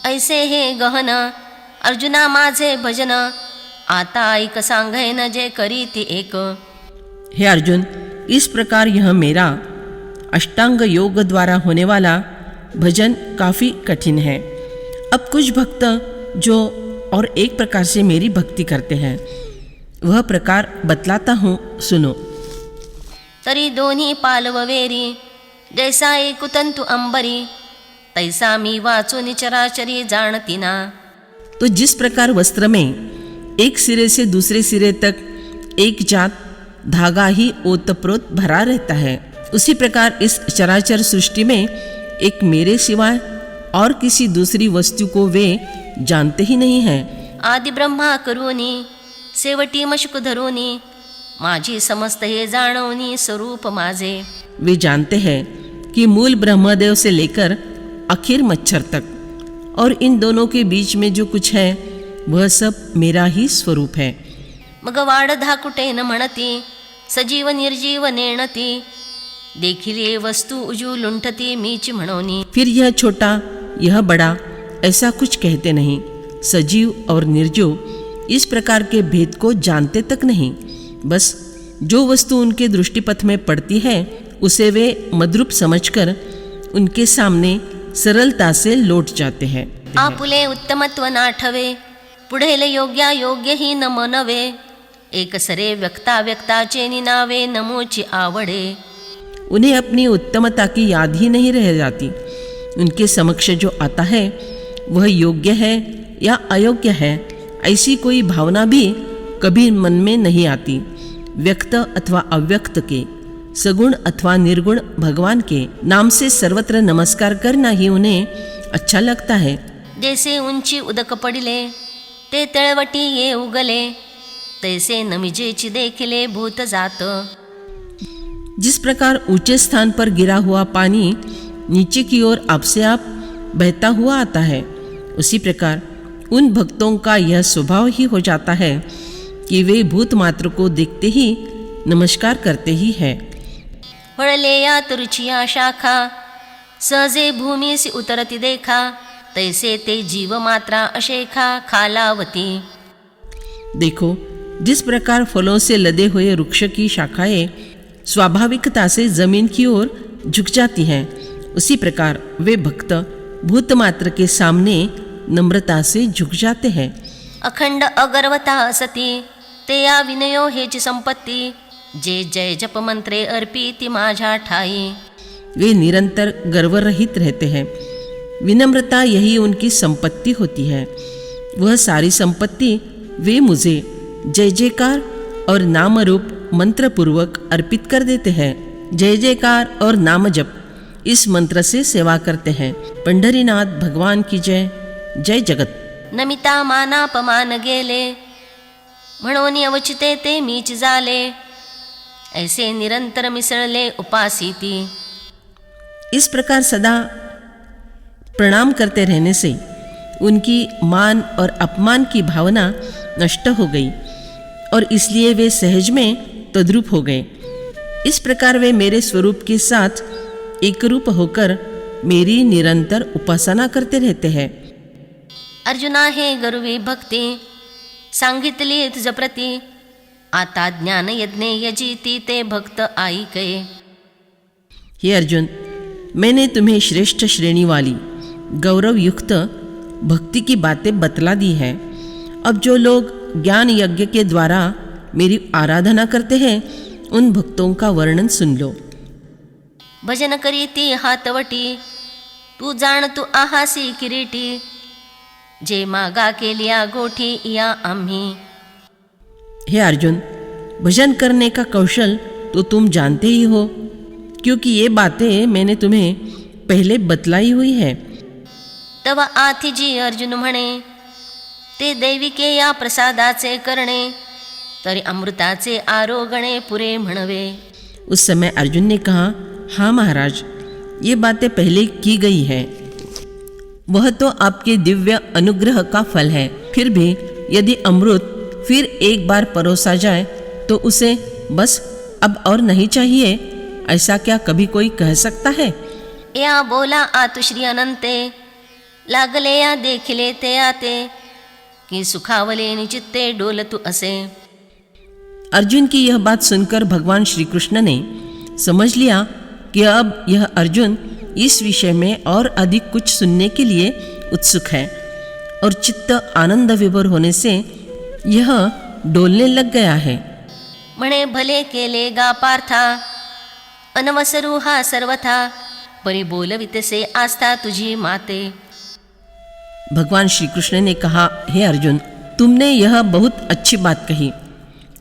ऐसे हे गहन अर्जुना माझे भजन, आता ऐक सांगेन जे करीती एक। हे अर्जुन, इस प्रकार यह मेरा अष्टांग योग द्वारा होने वाला भजन काफ़ी कठिन है। अब कुछ भक्त जो और एक प्रकार से मेरी भक्ति करते हैं, वह प्रकार बतलाता हूँ, सुनो। तरी दोन्ही पालववेरी, जैसा एकुतंतु अंबरी, तैसा मी वाचून चराचरी जाणती ना। तो जिस प्रकार वस्त्र में एक सिरे से दूसरे सिरे तक एक जात धागा ही ओतप्रोत भरा रहता है, उसी प्रकार इस चराचर सृष्टि में एक मेरे सिवाय और किसी दूसरी वस्तु को वे जानते ही नहीं हैं। आदि ब्रह्मा करूनी सेवटी मशक धरूनी, माझी समस्त हे जाणवनी स्वरूप माझे। वे जानते हैं कि मूल ब्रह्मदेव से लेकर आखिर मच्छर तक और इन दोनों के बीच में जो कुछ है वह सब मेरा ही स्वरूप है। मग वाढ धाकुटेन म्हणती, सजीव निर्जीव नेणती, देखिले वस्तु उजू लुंठती मीच म्हणोनी। फिर यह छोटा यह बड़ा ऐसा कुछ कहते नहीं, सजीव और निर्जीव इस प्रकार के भेद को जानते तक नहीं। बस जो वस्तु उनके दृष्टिपथ में पड़ती है उसे वे मद्रूप समझकर उनके सामने सरलता से लौट जाते हैं। आपुले उत्तमत्व नाठवे, पुढेल योग्या योग्य ही नम नवे, एक सरे व्यक्ता व्यक्ताचे निनावे नमोची आवडे। उन्हें अपनी उत्तमता की याद ही नहीं रह जाती। उनके समक्ष जो आता है वह योग्य है या अयोग्य है, ऐसी कोई भावना भी कभी मन में नहीं आती। व्यक्त अथवा अव्यक्त के, सगुण अथवा निर्गुण भगवान के नाम से सर्वत्र नमस्कार करना ही उन्हें अच्छा लगता है। जैसे उंची उदक पडिले, ते तळवटी ये उगले, तैसे नमिजेची देखिले भूत जात। जिस प्रकार ऊंचे स्थान पर गिरा हुआ पानी नीचे की ओर आपसे आप बहता हुआ आता है, उसी प्रकार उन भक्तों का यह स्वभाव ही हो जाता है कि वे भूत मात्र को देखते ही नमस्कार करते ही है। वळले या तुरुचिया शाखा, सहजे भूमीसी उतरती देखा, तैसे ते जीव मात्रा अशेखा खालावती। देखो, जिस प्रकार फलों से लदे हुए वृक्ष की शाखाएं स्वाभाविकता से जमीन की ओर झुक जाती हैं, उसी प्रकार वे भक्त भूत मात्र के सामने नम्रता से झुक जाते हैं। अखंड अगर्वता असती, ते या विनयो हेची संपत्ती, जे जय जप मंत्रे अर्पीति माझा ठाई। वे निरंतर गर्व रहित रहते हैं। विनम्रता यही उनकी संपत्ति होती है। वह सारी संपत्ति वे मुझे जय जयकार और नाम रूप मंत्र पूर्वक अर्पित कर देते हैं। जय जयकार और नाम जप इस मंत्र से सेवा करते हैं। पंढरीनाथ भगवान की जय। जय जगत। नमिता मानापमान गेले, म्हणोनी अवचिते ते मीच झाले, ऐसे निरंतर मिसळले उपासीती। इस प्रकार सदा प्रणाम करते रहने से उनकी मान और अपमान की भावना नष्ट हो गई और इसलिए वे सहज में तद्रूप हो गए। इस प्रकार वे मेरे स्वरूप के साथ एकरूप होकर मेरी निरंतर उपासना करते रहते हैं। अर्जुना हे गरुवी भक्ती, सांगितली तुझ प्रती, आता ज्ञान यज्ञे यजीती ते भक्त ऐके। हे अर्जुन, मैंने तुम्हें श्रेष्ठ श्रेणी वाली गौरव युक्त भक्ति की बातें बतला दी है। अब जो लोग ज्ञान यज्ञ के द्वारा मेरी आराधना करते हैं, उन भक्तों का वर्णन सुन लो। भजन करीती हातवटी, तू जाण तू आहासी किरीटी, जे मागा केलिया गोठी या आम्ही। हे अर्जुन, भजन करने का कौशल तो तुम जानते ही हो, क्योंकि ये बातें मैंने तुम्हें पहले बतलाई हुई है। तव आथिजी अर्जुन म्हणे, ते दैविके या प्रसादाचे करणे, तरी अमृताचे आरोगणे पुरे म्हणवे। उस समय अर्जुन ने कहा, हाँ महाराज, ये बातें पहले की गई है, वह तो आपके दिव्य अनुग्रह का फल है। फिर भी यदि अमृत फिर एक बार परोसा जाए तो उसे बस अब और नहीं चाहिए, ऐसा क्या कभी कोई कह सकता है? या बोला आतुश्री अनंते, लागले या देखिले ते आते, कि सुखावले निचित्ते डोलतु असे. अर्जुन की यह बात सुनकर भगवान श्री कृष्ण ने समझ लिया कि अब यह अर्जुन इस विषय में और अधिक कुछ सुनने के लिए उत्सुक है, और चित्त आनंद विभोर होने से यह डोलने लग गया है. म्हणे भले केले गा पार्था, अनवसरू हा सर्वथा, परी बोलवितसे आस्था तुझी माते. भगवान श्री कृष्ण ने कहा, हे अर्जुन, तुमने यह बहुत अच्छी बात कही.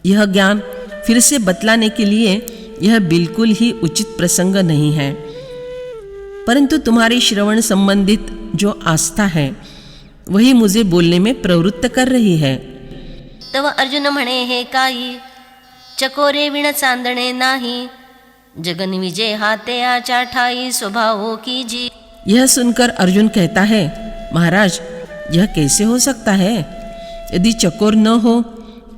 यह ज्ञान फिर से बतलाने के लिए यह बिल्कुल ही उचित प्रसंग नहीं है, परंतु तुम्हारी श्रवण संबंधित जो आस्था है वही मुझे बोलने में प्रवृत्त कर रही है. तव अर्जुन म्हणे हे काई, चकोरे विण चांदणे नाही, जगन विजय हाते आचा ठाई स्वभावो की जी. यह सुनकर अर्जुन कहता है, महाराज, यह कैसे हो सकता है? यदि चकोर न हो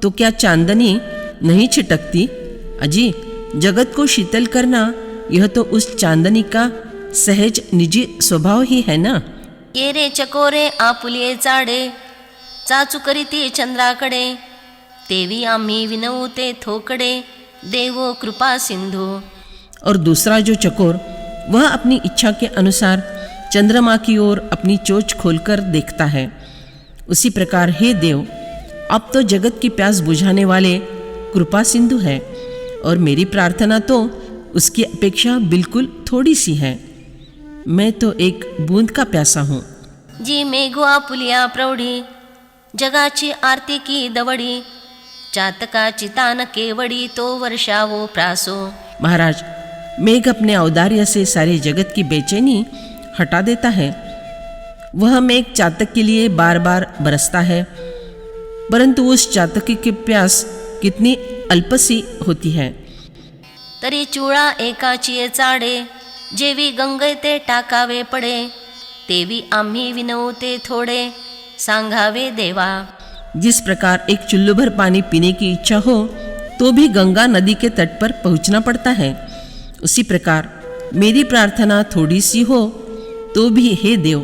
तो क्या चांदनी नहीं छिटकती? अजी, जगत को शीतल करना यह तो उस चांदनी का सहज निजी स्वभाव ही है ना. ये रे चकोरे आपुलिये चाडे, चाचू करीती चंद्राकडे, तेवी आम्ही विनवू ते थोकडे, देवो कृपा सिंधू. और दूसरा जो चकोर, वह अपनी इच्छा के अनुसार चंद्रमा की ओर अपनी चोंच खोलकर देखता है. उसी प्रकार हे देव, आप तो जगत की प्यास बुझाने वाले कृपा सिंधु है, और मेरी प्रार्थना तो उसकी अपेक्षा बिल्कुल थोड़ी सी है. मैं तो एक बूंद का प्यासा हूँ. जी मेघो आपुलिया प्रौढी, जगाची आरती की दवडी, चातकाची तान केवडी, तो वर्षावो प्रासो. महाराज, मेघ अपने औदार्य से सारे जगत की बेचैनी हटा देता है. वह मेघ चातक के लिए बार बार बरसता है, परंतु उस चातक की प्यास कितनी अल्पसी होती है. तरी चुळा एकाची चाडे, जेवी गंगे ते टाकावे पडे, तेवी आम्ही विनवते थोडे, सांगावे देवा. जिस प्रकार एक चुल्लू भर पानी पीने की इच्छा हो तो भी गंगा नदी के तट पर पहुंचना पड़ता है, उसी प्रकार मेरी प्रार्थना थोड़ी सी हो तो भी हे देव,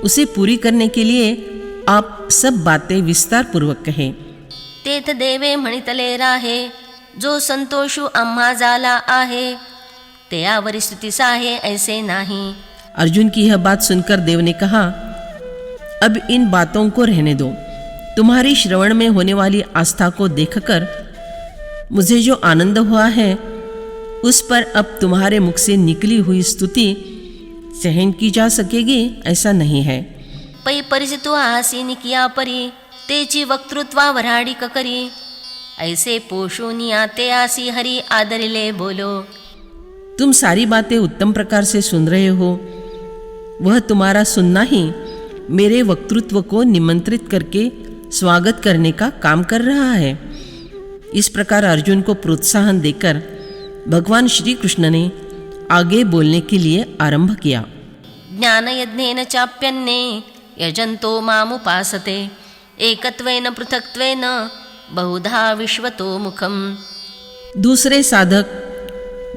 उसे पूरी करने के लिए आप सब बातें विस्तार पूर्वक कहें. तेथ देवे म्हणितले राहे, जो संतोषु आम्हा झाला आहे, तेयावरी स्तुती साहे ऐसे नाही. अर्जुन की यह बात सुनकर देव ने कहा, अब इन बातों को रहने दो. तुम्हारी श्रवण में होने वाली आस्था को देखकर मुझे जो आनंद हुआ है, उस पर अब तुम्हारे मुख से निकली हुई स्तुति सहन की जा सकेगी ऐसा नहीं है. पै परिचितु आसी निकिया परी, तेची वक्तृत्वा वराडी ककरी, ऐसे पोषूनी आते आसी हरी आदरिले बोलो. तुम सारी बातें उत्तम प्रकार से सुन रहे हो. वह तुम्हारा सुनना ही मेरे वक्तृत्व को निमंत्रित करके स्वागत करने का काम कर रहा है. इस प्रकार अर्जुन को प्रोत्साहन देकर भगवान श्री कृष्ण ने आगे बोलने के लिए आरंभ किया. ज्ञान यज्ञेन चाप्यन्ने, यजन्तो मामुपासते, एकत्वेन पृथक्त्वेन, बहुधा विश्वतो मुखम. दूसरे साधक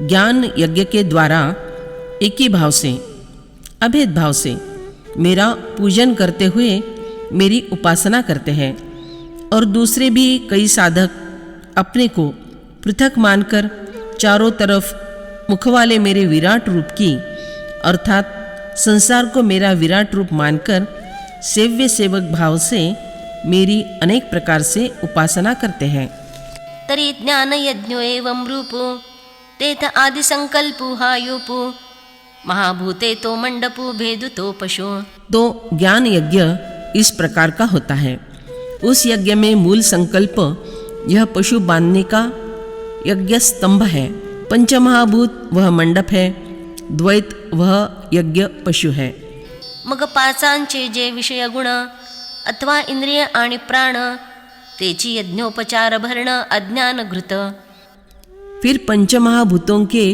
ज्ञान यज्ञ के द्वारा एक ही भाव से, अभेद भाव से मेरा पूजन करते हुए मेरी उपासना करते हैं, और दूसरे भी कई साधक अपने को पृथक मानकर चारों तरफ मुख वाले मेरे विराट रूप की, अर्थात संसार को मेरा विराट रूप मानकर सेव्य सेवक भाव से मेरी अनेक प्रकार से उपासना करते हैं. तरी ज्ञान यज्ञो एवं रूपो, तेथ आदि संकल्पु हायुपु, महाभूते तो मंडपु भेदु तो पशु. तो ज्ञान यज्ञ इस प्रकार का होता है. उस यज्ञ में मूल संकल्प यह पशु बांधने का यज्ञ स्तंभ है, पंचमहाभूत वह मंडप है, द्वैत वह यज्ञ पशु है. मग पाचांचे जे विषय गुण अथवा इंद्रिय आणि प्राण, तेची यज्ञोपचार भरण अज्ञान घृत. फिर पंचमहाभूतों के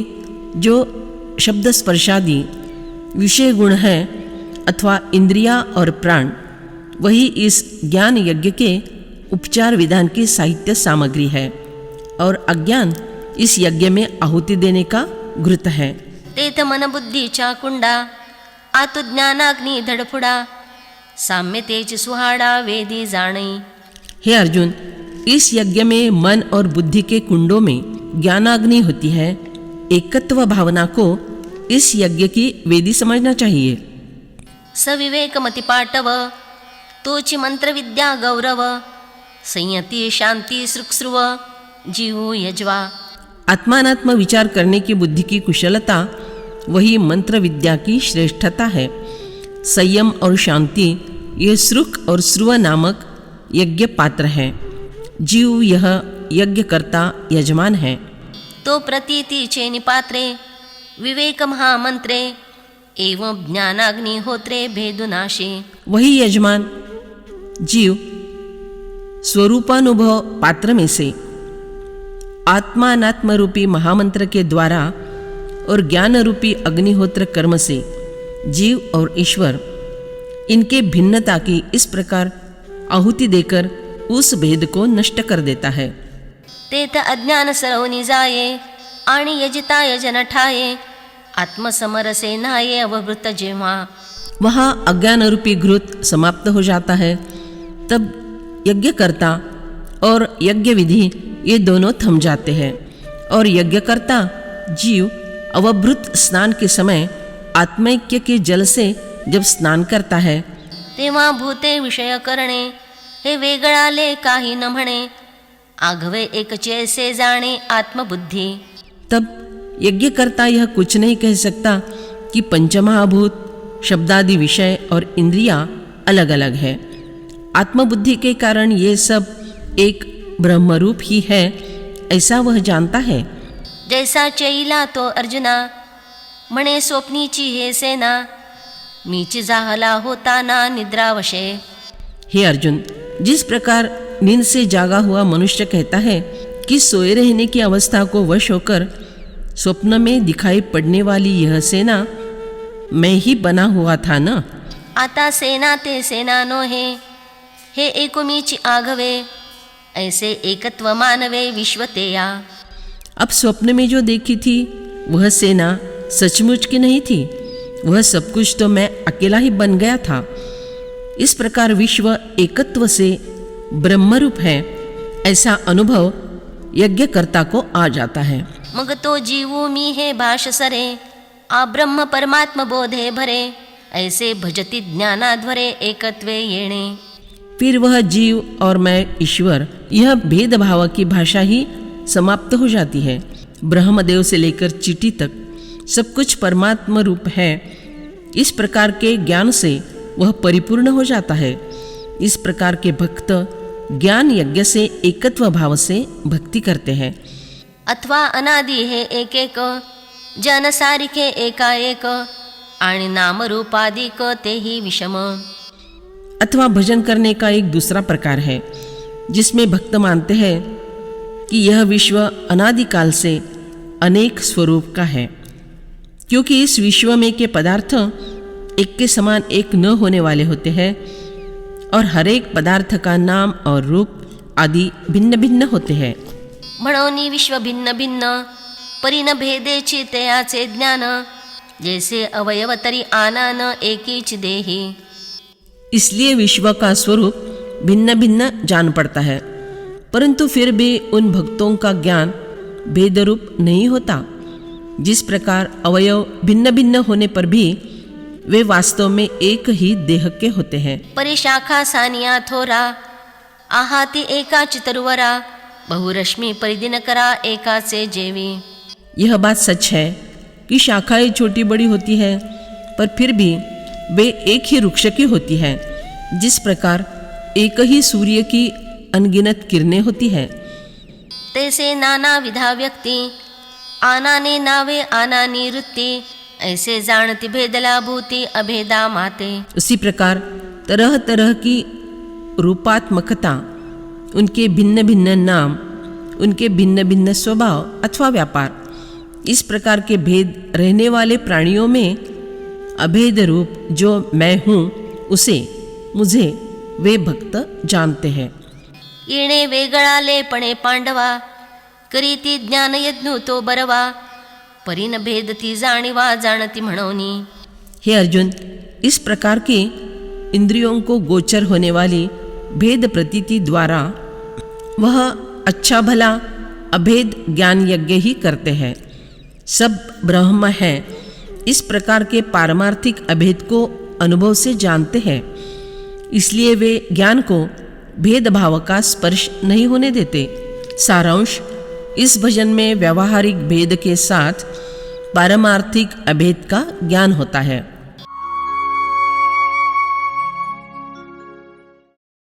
जो शब्द स्पर्शादि विषय गुण है अथवा इंद्रिया और प्राण, वही इस ज्ञान यज्ञ के उपचार विधान की साहित्य सामग्री है, और अज्ञान इस यज्ञ में आहुति देने का घृत है. तेथ मन बुद्धीच्या कुंडा, आतु ज्ञानाग्नी धडफुडा, साम्यतेच सुहाड़ा वेदी जाने। हे अर्जुन, इस यज्ञ में मन और बुद्धि के कुंडों में ज्ञानाग्नि होती है। एकत्व भावना को इस यज्ञ की वेदी समझना चाहिए। सविवेक मति पाटव तोचि मंत्र विद्या गौरव। संयति शांति सृक्स्रुव जीव यजवा। आत्मानात्म विचार करने की बुद्धि की कुशलता वही मंत्र विद्या की श्रेष्ठता है। संयम और शांति ये श्रुक और श्रुव नामक यज्ञ पात्र है। जीव यह यज्ञ करता यजमान है। तो प्रतीति चेनि पात्रे विवेक महामंत्रे एवं ज्ञानाग्निहोत्रे भेदुनाशे। वही यजमान जीव स्वरूपानुभव पात्र में से आत्मानात्म रूपी महामंत्र के द्वारा और ज्ञान रूपी अग्निहोत्र कर्म से जीव और ईश्वर इनके भिन्नता की इस प्रकार आहुति देकर उस भेद को नष्ट कर देता है। तेत अज्ञान सरवनी जाये आणि यजिता यजन ठाये। आत्मसमरसे नाये अवभृत जेव्हा। वहाँ अज्ञान रूपी घृत समाप्त हो जाता है, तब यज्ञकर्ता और यज्ञ विधि ये दोनों थम जाते हैं और यज्ञकर्ता जीव अवभृत स्नान के समय आत्मैक्य के जल से जब स्नान करता है तेव्हा भूते विषय करणे हे वेगळाले काही न म्हणे। आघवे एकचे ऐसे जाणे आत्मबुद्धी। तब यज्ञकर्ता यह कुछ नहीं कह सकता कि पंचमहाभूत शब्दादि विषय और इंद्रियां अलग अलग है। आत्मबुद्धि के कारण ये सब एक ब्रह्मरूप ही है, ऐसा वह जानता है। जैसा चैला तो अर्जुना म्हणे स्वप्नीची हे सेना। मीच जाहला होता ना निद्रावशे। हे अर्जुन, जिस प्रकार नींद से जागा हुआ मनुष्य कहता है कि सोए रहने की अवस्था को वश होकर स्वप्न में दिखाई पड़ने वाली यह सेना मैं ही बना हुआ था न। आता सेना ते सेना नो हे एकुमीची आघवे। ऐसे एकत्व मानवे विश्वतेया। अब स्वप्न में जो देखी थी वह सेना सचमुच की नहीं थी, वह सब कुछ तो मैं अकेला ही बन गया था। इस प्रकार विश्व एकत्व से ब्रह्मरूप है, ऐसा अनुभव यज्ञकर्ता को आ जाता है। मग तो जीवू मी हे भाष सरे आ ब्रह्म परमात्म बोधे भरे। ऐसे भजती ज्ञानाध्वरे एकत्वे येणे। फिर वह जीव और मैं ईश्वर यह भेदभाव की भाषा ही समाप्त हो जाती है। ब्रह्मदेव से लेकर चींटी तक सब कुछ परमात्म रूप है। इस प्रकार के ज्ञान से वह परिपूर्ण हो जाता है। इस प्रकार के भक्त ज्ञान यज्ञ से एकत्व भाव से भक्ति करते हैं। अथवा अनादि हे एक एक जन सारिखे एकाएक आणि नाम रूपादिक तेही विषम। अथवा भजन करने का एक दूसरा प्रकार है जिसमें भक्त मानते हैं कि यह विश्व अनादिकाल से अनेक स्वरूप का है, क्योंकि इस विश्व में के पदार्थ एक के समान एक न होने वाले होते हैं और हर एक पदार्थ का नाम और रूप आदि भिन्न भिन्न होते हैं। म्हणोनी विश्व भिन्न भिन्न परिन भेदेची तयाचे ज्ञान। जैसे अवयव तरी आनान एकीच देही। इसलिए विश्व का स्वरूप भिन्न भिन्न जान पड़ता है, परंतु फिर भी उन भक्तों का ज्ञान भेदरूप नहीं होता। जिस प्रकार अवयव भिन्न भिन्न होने पर भी वे वास्तव में एक ही देह के होते हैं। परिशाखा सानिया थोरा आहाती एका चितरुवरा। बहुरश्मि परिदिन करा एकाचे जेवी। यह बात सच है कि शाखाएं छोटी बड़ी होती है, पर फिर भी वे एक ही वृक्ष की होती है। जिस प्रकार एक ही सूर्य की अनगिनत किरणें होती है, तैसे नाना विधा व्यक्ति आनाने नावे आनानी वृत्ति। ऐसे जानती भेदला भूति अभेदा माते। उसी प्रकार तरह तरह की रूपात्मकता, उनके भिन्न भिन्न नाम, उनके भिन्न भिन्न स्वभाव अथवा व्यापार, इस प्रकार के भेद रहने वाले प्राणियों में अभेद रूप जो मैं हूँ उसे मुझे वे भक्त जानते हैं। येणे वेगळाले पणे पांडवा करीती ज्ञान यज्ञ तो बरवा। परिन भेदती जाणीवा जानती म्हणोनी। हे अर्जुन, इस प्रकार के इंद्रियों को गोचर होने वाली भेद प्रतीति द्वारा वह अच्छा भला अभेद ज्ञान यज्ञ ही करते हैं। सब ब्रह्म है, इस प्रकार के पारमार्थिक अभेद को अनुभव से जानते हैं। इसलिए वे ज्ञान को भेदभाव का स्पर्श नहीं होने देते। सारांश, इस भजन में व्यावहारिक भेद के साथ पारमार्थिक अभेद का ज्ञान होता है।